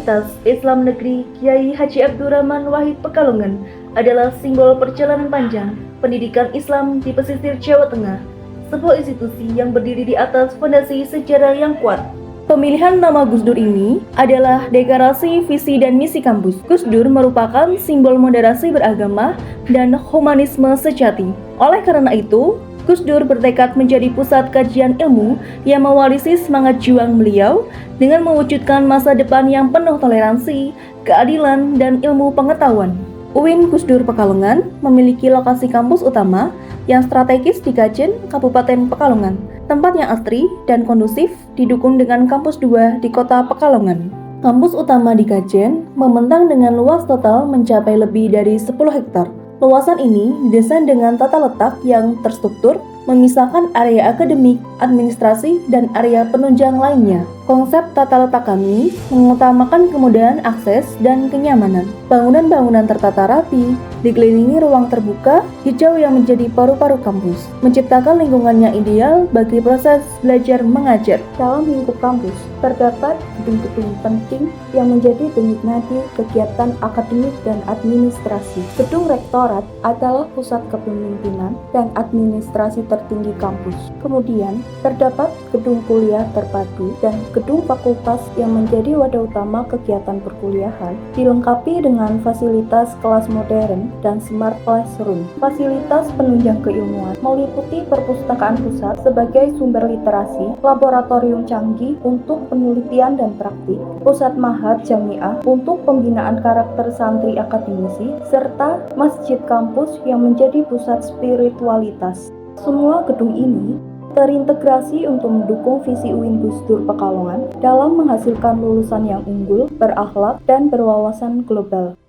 Universitas Islam Negeri Kiai Haji Abdurrahman Wahid Pekalongan adalah simbol perjalanan panjang pendidikan Islam di pesisir Jawa Tengah, sebuah institusi yang berdiri di atas fondasi sejarah yang kuat. Pemilihan nama Gus Dur ini adalah deklarasi visi dan misi kampus. Gus Dur merupakan simbol moderasi beragama dan humanisme sejati. Oleh karena itu, Gus Dur bertekad menjadi pusat kajian ilmu yang mewarisi semangat juang beliau dengan mewujudkan masa depan yang penuh toleransi, keadilan, dan ilmu pengetahuan. UIN Gus Dur Pekalongan memiliki lokasi kampus utama yang strategis di Kajen, Kabupaten Pekalongan. Tempat yang asri dan kondusif didukung dengan kampus 2 di kota Pekalongan. Kampus utama di Kajen membentang dengan luas total mencapai lebih dari 10 hektar. Luasan ini didesain dengan tata letak yang terstruktur, memisahkan area akademik, administrasi, dan area penunjang lainnya. Konsep tata letak kami mengutamakan kemudahan akses dan kenyamanan. Bangunan-bangunan tertata rapi, dikelilingi ruang terbuka, hijau yang menjadi paru-paru kampus, menciptakan lingkungan yang ideal bagi proses belajar mengajar. Dalam lingkup kampus, terdapat gedung-gedung penting yang menjadi denyut nadi kegiatan akademik dan administrasi. Gedung Rektorat adalah pusat kepemimpinan dan administrasi tertinggi kampus. Kemudian, terdapat gedung kuliah terpadu dan gedung fakultas yang menjadi wadah utama kegiatan perkuliahan, dilengkapi dengan fasilitas kelas modern dan smart classroom. Fasilitas penunjang keilmuan meliputi perpustakaan pusat sebagai sumber literasi, laboratorium canggih untuk penelitian dan praktik, pusat mahat jamiah untuk pembinaan karakter santri akademisi, serta masjid kampus yang menjadi pusat spiritualitas. Semua gedung ini terintegrasi untuk mendukung visi UIN Gus Dur Pekalongan dalam menghasilkan lulusan yang unggul, berakhlak, dan berwawasan global.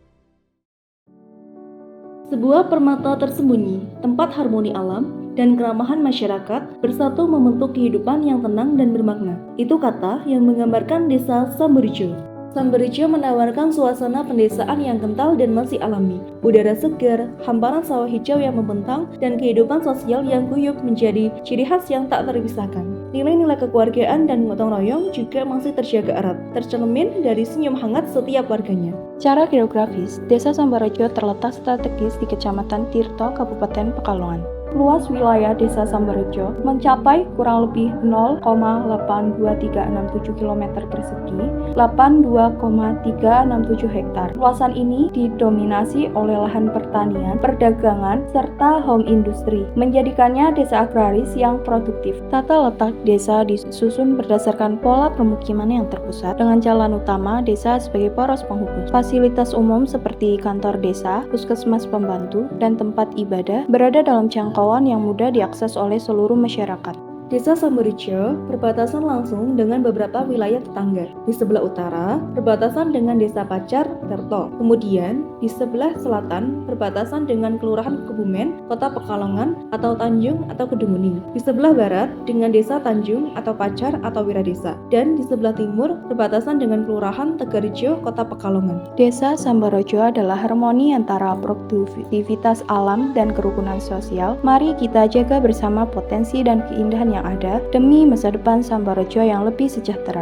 Sebuah permata tersembunyi, tempat harmoni alam dan keramahan masyarakat bersatu membentuk kehidupan yang tenang dan bermakna. Itu kata yang menggambarkan desa Sambarijo. Sambarijo menawarkan suasana pendesaan yang kental dan masih alami. Udara segar, hamparan sawah hijau yang membentang, dan kehidupan sosial yang guyup menjadi ciri khas yang tak terpisahkan. Nilai-nilai kekeluargaan dan gotong royong juga masih terjaga erat, tercermin dari senyum hangat setiap warganya. Secara geografis, Desa Sambarijo terletak strategis di Kecamatan Tirto, Kabupaten Pekalongan. Luas wilayah Desa Sambarijo mencapai kurang lebih 0,82367 km persegi, 82,367 hektar. Luasan ini didominasi oleh lahan pertanian, perdagangan, serta home industri, menjadikannya desa agraris yang produktif. Tata letak desa disusun berdasarkan pola permukiman yang terpusat, dengan jalan utama desa sebagai poros penghubung. Fasilitas umum seperti kantor desa, puskesmas pembantu, dan tempat ibadah berada dalam jangkauan yang mudah diakses oleh seluruh masyarakat. Desa Sambarijo berbatasan langsung dengan beberapa wilayah tetangga. Di sebelah utara berbatasan dengan Desa Pacar, Tirto. Kemudian di sebelah selatan berbatasan dengan Kelurahan Kebumen, Kota Pekalongan atau Tanjung atau Kedunguni. Di sebelah barat dengan Desa Tanjung atau Pacar atau Wiradesa. Dan di sebelah timur berbatasan dengan Kelurahan Tegarrejo, Kota Pekalongan. Desa Sambarijo adalah harmoni antara produktivitas alam dan kerukunan sosial. Mari kita jaga bersama potensi dan keindahan yang ada demi masa depan Sambarijo yang lebih sejahtera.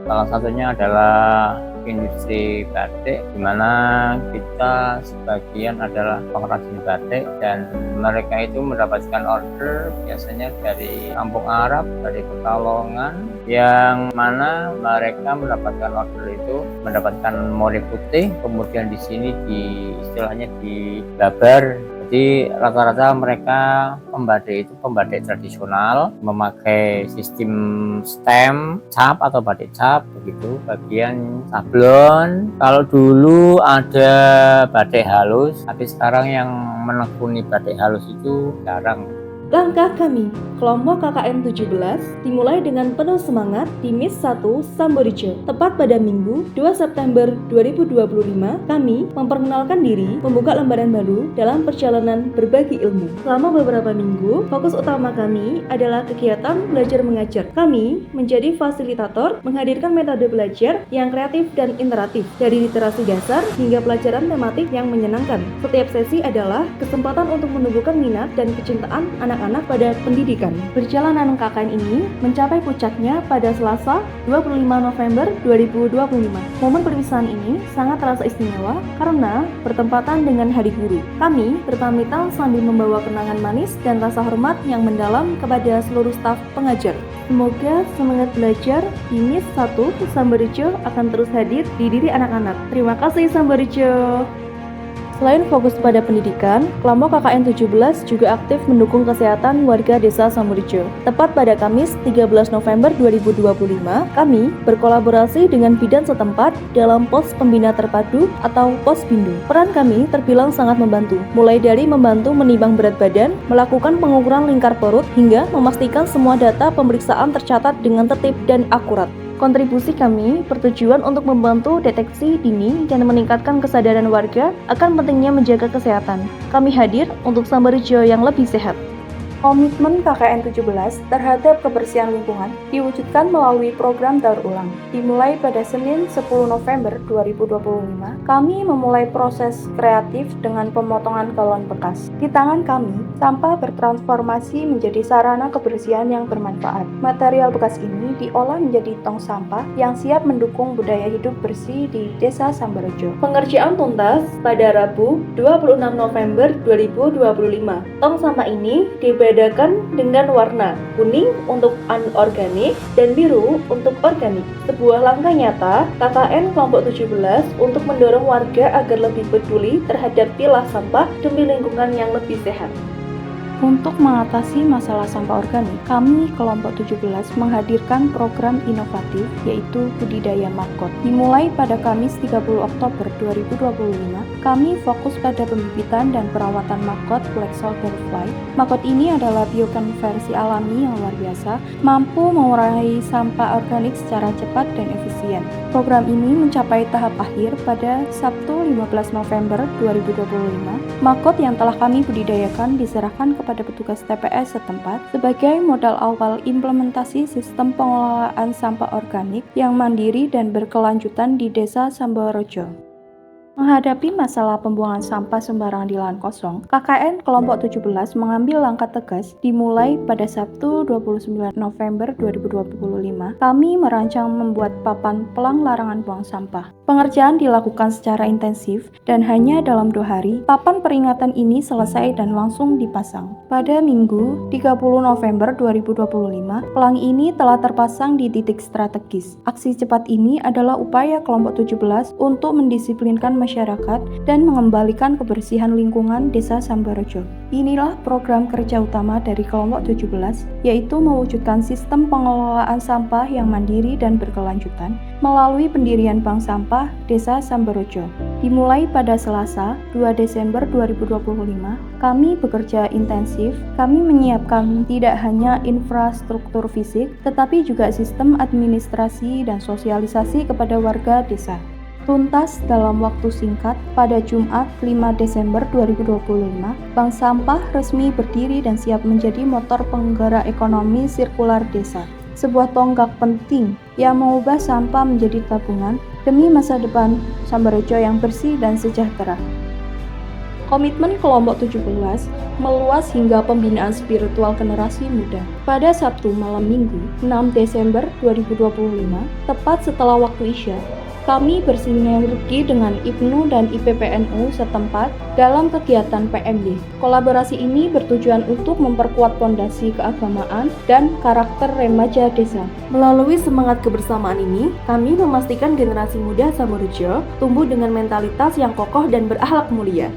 Salah satunya adalah industri batik, di mana kita sebagian adalah pengrajin batik dan mereka itu mendapatkan order biasanya dari Kampung Arab, dari Pekalongan, yang mana mereka mendapatkan order itu mendapatkan motif putih, kemudian di sini istilahnya dibabar. Jadi rata-rata mereka pembatik itu pembatik tradisional, memakai sistem stem, cap atau batik cap begitu, bagian sablon. Kalau dulu ada batik halus, tapi sekarang yang menekuni batik halus itu jarang. Langkah kami, kelompok KKN 17, dimulai dengan penuh semangat di MIS 1 Sambarijo. Tepat pada Minggu 2 September 2025, kami memperkenalkan diri, membuka lembaran baru dalam perjalanan berbagi ilmu. Selama beberapa minggu, fokus utama kami adalah kegiatan belajar mengajar. Kami menjadi fasilitator, menghadirkan metode belajar yang kreatif dan interaktif, dari literasi dasar hingga pelajaran tematik yang menyenangkan. Setiap sesi adalah kesempatan untuk menumbuhkan minat dan kecintaan anak anak-anak pada pendidikan. Perjalanan KKN ini mencapai puncaknya pada Selasa 25 November 2025. Momen perpisahan ini sangat terasa istimewa karena bertempatan dengan Hari Guru. Kami berpamitan sambil membawa kenangan manis dan rasa hormat yang mendalam kepada seluruh staf pengajar. Semoga semangat belajar di MIS 1 Sambarejo akan terus hadir di diri anak-anak. Terima kasih Sambarejo. Selain fokus pada pendidikan, kelompok KKN 17 juga aktif mendukung kesehatan warga desa Sambarejo. Tepat pada Kamis 13 November 2025, kami berkolaborasi dengan bidan setempat dalam pos pembina terpadu atau pos bindu. Peran kami terbilang sangat membantu, mulai dari membantu menimbang berat badan, melakukan pengukuran lingkar perut, hingga memastikan semua data pemeriksaan tercatat dengan tertib dan akurat. Kontribusi kami bertujuan untuk membantu deteksi dini dan meningkatkan kesadaran warga akan pentingnya menjaga kesehatan. Kami hadir untuk Sambarejo yang lebih sehat. Komitmen KKN 17 terhadap kebersihan lingkungan diwujudkan melalui program daur ulang. Dimulai pada Senin 10 November 2025, kami memulai proses kreatif dengan pemotongan galon bekas. Di tangan kami, sampah bertransformasi menjadi sarana kebersihan yang bermanfaat. Material bekas ini diolah menjadi tong sampah yang siap mendukung budaya hidup bersih di Desa Sambarejo. Pengerjaan tuntas pada Rabu 26 November 2025. Tong sampah ini dibedakan dengan warna kuning untuk anorganik dan biru untuk organik. Sebuah langkah nyata KKN kelompok 17 untuk mendorong warga agar lebih peduli terhadap pilah sampah demi lingkungan yang lebih sehat. Untuk mengatasi masalah sampah organik, kami kelompok 17 menghadirkan program inovatif yaitu budidaya maggot. Dimulai pada Kamis 30 Oktober 2025, kami fokus pada pembibitan dan perawatan maggot black soldier fly. Maggot ini adalah biokonversi alami yang luar biasa, mampu mengurangi sampah organik secara cepat dan efisien. Program ini mencapai tahap akhir pada Sabtu 15 November 2025. Maggot yang telah kami budidayakan diserahkan kepada petugas TPS setempat sebagai modal awal implementasi sistem pengelolaan sampah organik yang mandiri dan berkelanjutan di Desa Sambarejo. Menghadapi masalah pembuangan sampah sembarangan di lahan kosong, KKN kelompok 17 mengambil langkah tegas dimulai pada Sabtu 29 November 2025. Kami merancang membuat papan pelang larangan buang sampah. Pengerjaan dilakukan secara intensif dan hanya dalam 2 hari, papan peringatan ini selesai dan langsung dipasang. Pada Minggu 30 November 2025, pelang ini telah terpasang di titik strategis. Aksi cepat ini adalah upaya kelompok 17 untuk mendisiplinkan masyarakat dan mengembalikan kebersihan lingkungan Desa Sambarejo. Inilah program kerja utama dari kelompok 17, yaitu mewujudkan sistem pengelolaan sampah yang mandiri dan berkelanjutan melalui pendirian Bank Sampah Desa Sambarejo. Dimulai pada Selasa 2 Desember 2025, kami bekerja intensif. Kami menyiapkan tidak hanya infrastruktur fisik, tetapi juga sistem administrasi dan sosialisasi kepada warga desa. Tuntas dalam waktu singkat, pada Jumat 5 Desember 2025, Bank Sampah resmi berdiri dan siap menjadi motor penggerak ekonomi sirkular desa. Sebuah tonggak penting yang mengubah sampah menjadi tabungan demi masa depan Sambarejo yang bersih dan sejahtera. Komitmen kelompok 17 meluas hingga pembinaan spiritual generasi muda. Pada Sabtu malam Minggu 6 Desember 2025, tepat setelah waktu Isya, kami bersinergi dengan IPNU dan IPPNU setempat dalam kegiatan PMY. Kolaborasi ini bertujuan untuk memperkuat fondasi keagamaan dan karakter remaja desa. Melalui semangat kebersamaan ini, kami memastikan generasi muda Sambarejo tumbuh dengan mentalitas yang kokoh dan berakhlak mulia.